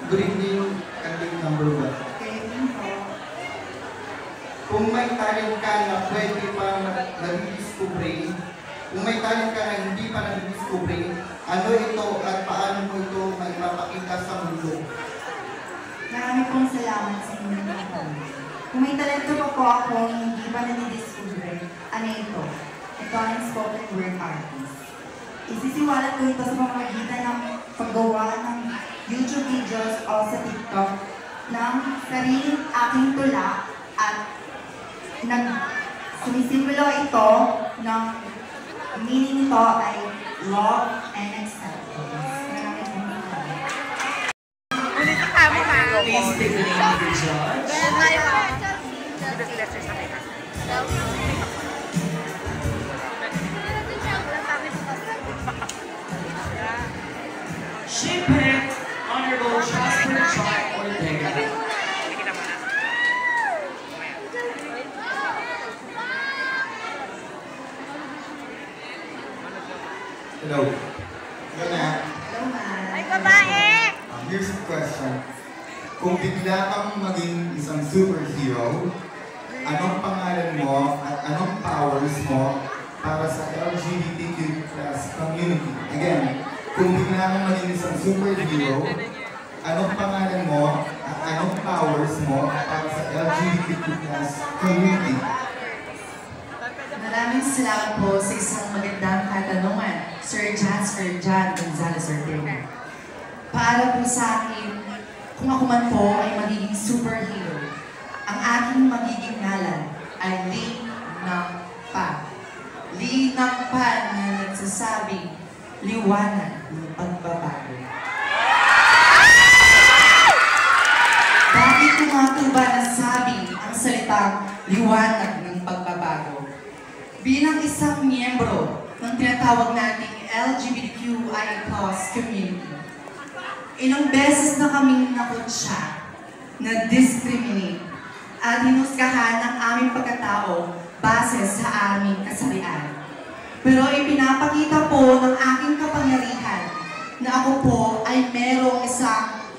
Good evening, candidate number 1. Kung may talent ka na pwede pa nag-discovery, kung may talent ka na hindi pa nag-discovery, ano ito at paano mo ito maipapakita sa mundo? Marami pong salamat sa inyong lahat. Kung may talento pa po ako hindi pa nag-discovery, ano ito? Ito ang spoken word artist. Isisiwalat ko ito sa pamamagitan ng paggawa ng YouTube videos o sa TikTok ng sariling aking tula at sumisimbolo ito ng meaning nito ay love and acceptance. Maraming salamat. Please take the name of the judge. She picked Honorable Jasper John Ortega. Hello. Hello na. Hello, ma'am. Ay, babae! Here's the question. Kung bigla kang maging isang superhero, anong pangalan mo at anong powers mo para sa LGBTQ+ community? Again, kung bigla kang maging isang superhero, anong pangalan mo at anong powers mo para sa LGBTQ+ community? Maraming salamat po sa isang magandang katanungan, Sir Jasper John Gonzalez Ortega. Para po sa akin, kung ako man po ay magiging superhero, ang aking magiging ngalan ay Linangpa. Linangpa na nagsasabing liwanag ng pagbabago. Bakit ko nga ito ba nasabing ang salitang liwanag ng pagbabago? Bilang isang miyembro ng tinatawag nating LGBTQI+ community, ilang beses na kaming nakutsa, na-discriminate, at hinusgahan ng aming pagkatao base sa aming kasarian. Pero ipinapakita po ng aking kapangyarihan na ako po ay merong isang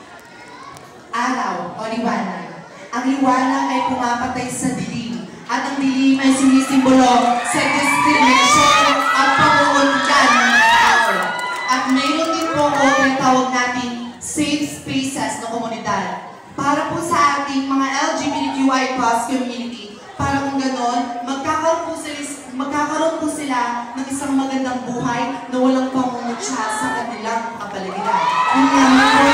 araw o liwanag. Ang liwanag ay pumapatay sa dilim, at ang dilim ay sumisimbolo sa discrimination at pangungutan ng tao. At mayroon din po ako tinatawag natin safe spaces ng komunidad para po sa ating mga LGBTQI+ community, para kung ganon, magkakaroon po sila ng isang magandang buhay na walang pangungutya sa kanilang kapaligiran. Yun naman po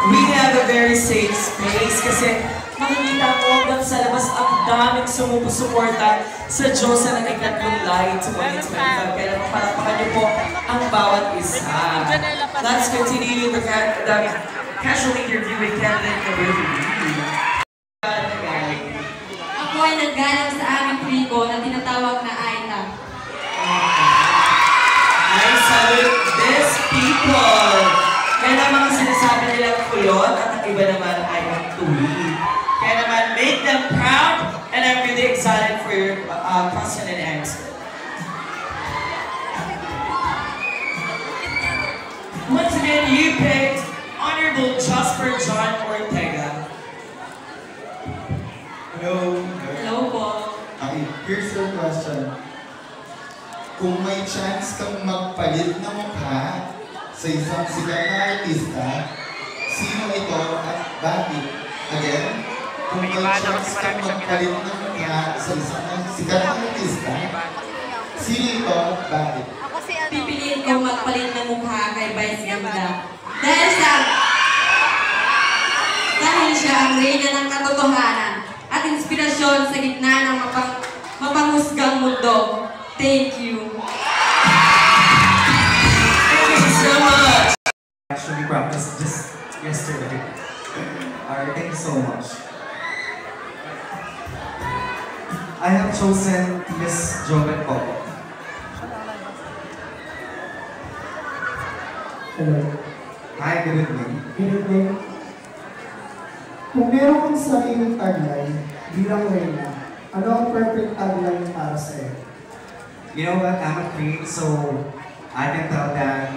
we have a very safe space kasi makikita mo hanggang sa labas ang daming sumusuporta sa Diyos na nag-ikatlong light sa 2025. Kaya mapalapakan niyo po ang bawat isa. Let's continue the casual interview with candidate number 3. Ako ay naggalang sa aming tribo na tinatawag na Aita. I salute these people. Kaya naman ang sinasabi nilang kuyon at ang iba naman ay ang tuwid. Kaya naman, make them proud, and I'm really excited for your question and answer. Once again, you picked Honorable Jasper John Ortega. Hello. Hello po. Okay, here's your question. Kung may chance kang magpalit na mukha sa isang sikat na artista, sino ito at bakit? Again, kung may chance kang magpalit na mukha sa isang sikat na artista, sino ito at bakit? Pipiliin kong magpalit ng mukha kay Vice Ganda. Dahil siya ang reyna ng katotohanan at inspirasyon sa gitna ng mapanghusgang mundo. Thank you. Thank you so much. Actually practiced just yesterday. Alright, thank you so much. I have chosen Miss Joven po. Hello. Hi, good evening. Good evening. Kung meron kang sariling tagline, bilang Reyna, ano ang perfect tagline para sa'yo? You know what? I'm a queen, so I can tell that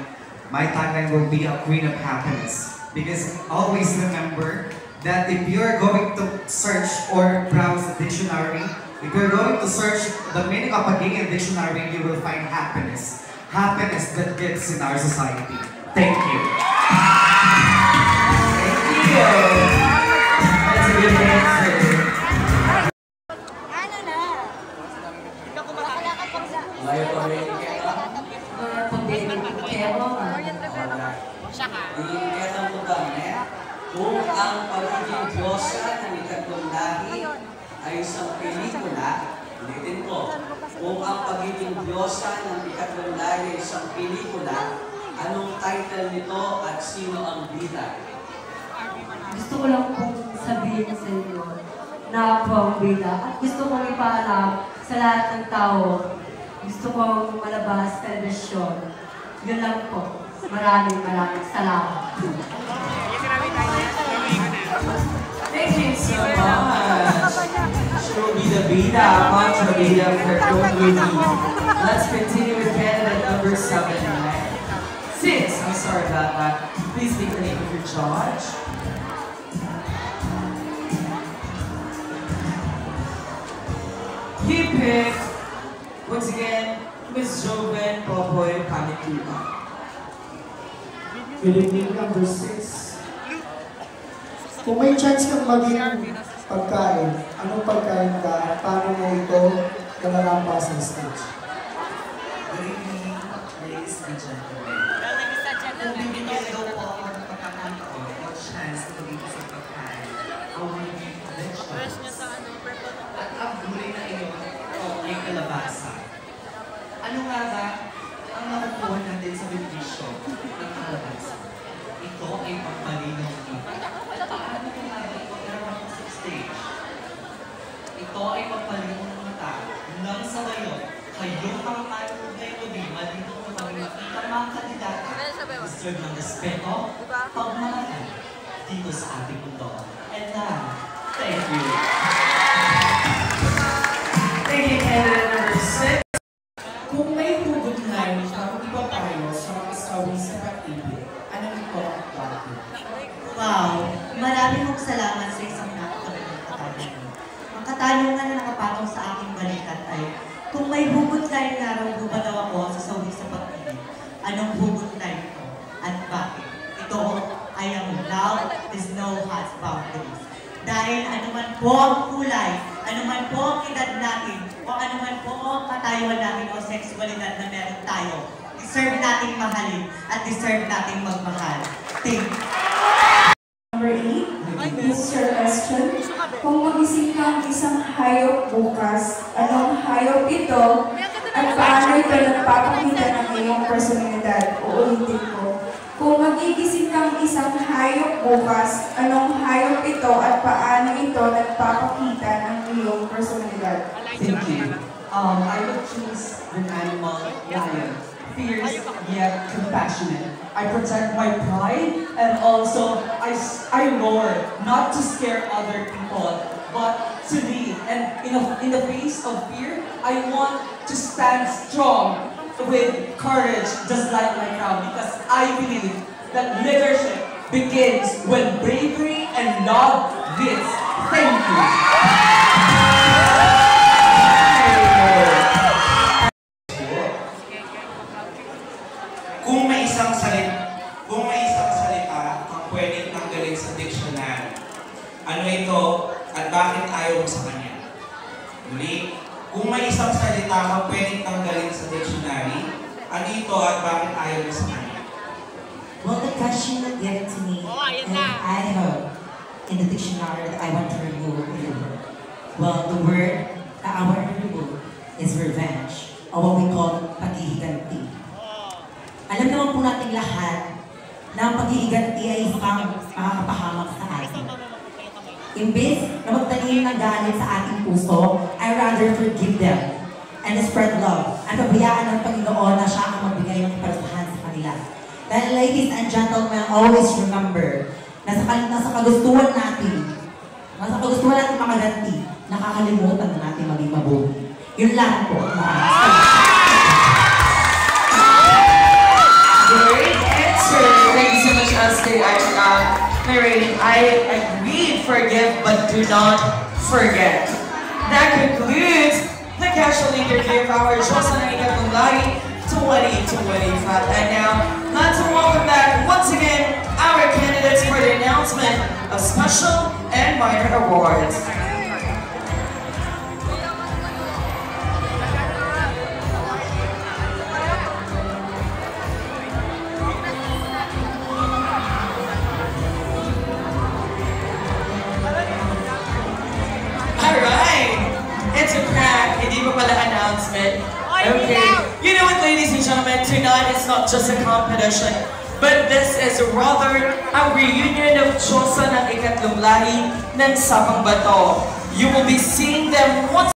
my tagline will be a queen of happiness. Because always remember that if you're going to search or browse the dictionary, if you're going to search the meaning of a gay dictionary, you will find happiness. Happiness that gives in our society. Thank you. Thank you. That's a good answer. Layo pa rin kaya. Iikatang mutane, kung ang pagiging Diyosa ng ikatlong lahi ay isang pelikula, ulitin ko, kung ang pagiging Diyosa ng ikatlong lahi ay isang pelikula, anong title nito at sino ang bida? Gusto ko lang pong sabihin sa inyo na ako ang bida at gusto kong ipaalam sa lahat ng tao. Gusto kong malabas telebisyon. Yun lang po. Maraming salamat. Thank you so much. She'll be the bida, Contra Bida for Don't Movie. Let's continue with candidate number 7. 6, I'm sorry about that. Please state the name of your judge. He picked, once again, Miss Joven Popoy Panikula. Good evening, number 6. Kung may chance kang maging pagkain, anong pagkain ka at paano mo ito nalalampa sa stage? Good evening, ladies and gentlemen. Kung bibigyan daw po ako ng pagkakataon o chance na maging isang pagkain, I will be vegetables. At ang gulay na iyon ay kalabasa. Ano nga ba ang nakukuha natin sa benepisyo ng kalabasa? Ito ay pagpalinaw ng paano ko nga ba ito nararamdaman sa stage? Ito ay pagpalinaw ng mata nang sa gayon, kayong mga manong melody, malinaw na makikita mga kandidata deserve ng respeto, pagmamahal dito sa ating mundo. And now, thank you. Thank you, candidate number 6. Kung may hugot na rin ang iba tayo sa mga sawing sa pag-ibig, ano ito ang bakit? Wow! Maraming mong salamat sa isang napakagandang katanungan. Ang katanungan na nakapatong sa aking balikat ay, kung may hugot na rin araw ba daw ako sa sawi sa pag-ibig, anong hugot na ito? At bakit? Ito ay ang love is no has boundaries. Dahil anuman po ang kulay, anuman po ang edad natin, o anuman po ang katayuan natin o sexualidad na meron tayo, deserve nating mahalin at deserve nating magmahal. Thank you. Number 8, this is your question. Kung magising kang isang hayop bukas, anong hayop ito at paano ito nagpapakita ng iyong personalidad? Uulitin ko. Kung magigising kang isang hayop bukas, anong hayop ito at paano ito nagpapakita ng iyong personalidad? Thank you. I would choose an animal lion. Fierce yet compassionate. I protect my pride and also I roar not to scare other people but to lead. And in the face of fear, I want to stand strong with courage just like my crown because I believe that leadership begins when bravery and love meets. Thank you. Kung may isang salita kang pwedeng tanggalin sa dictionary, ano ito at bakit ayaw mo sa kanya? Muli, kung may isang salita kang pwedeng tanggalin sa dictionary, ano ito at bakit ayaw mo sa kanya? Well, the question that given to me, and I have in the dictionary that I want to remove. Well, the word that I want to remove is revenge, or what we call paghihiganti. Alam naman po natin lahat na ang paghihiganti ay isang makakapahamak sa atin. Imbes na magtanim ng galit sa ating puso, I rather forgive them and spread love at pabayaan ng Panginoon na siya ang magbigay ng kaparusahan sa kanila. Dahil ladies and gentlemen, always remember na nasa kagustuhan natin makaganti nakakalimutan na natin maging mabuti. Yun lang po. Great answer. Thank you so much, Aske. Mary, I agreed, forgive, but do not forget. That concludes the casual interview of our Diyosa ng Ikatlong Lahi 2025. And now, let's welcome back once again our candidates for the announcement of special and minor awards. It's a prank, hindi pa pala announcement. Okay, you know what, ladies and gentlemen, tonight is not just a competition, but this is rather a reunion of Diyosa ng Ikatlong Lahi ng Sapang Bato. You will be seeing them once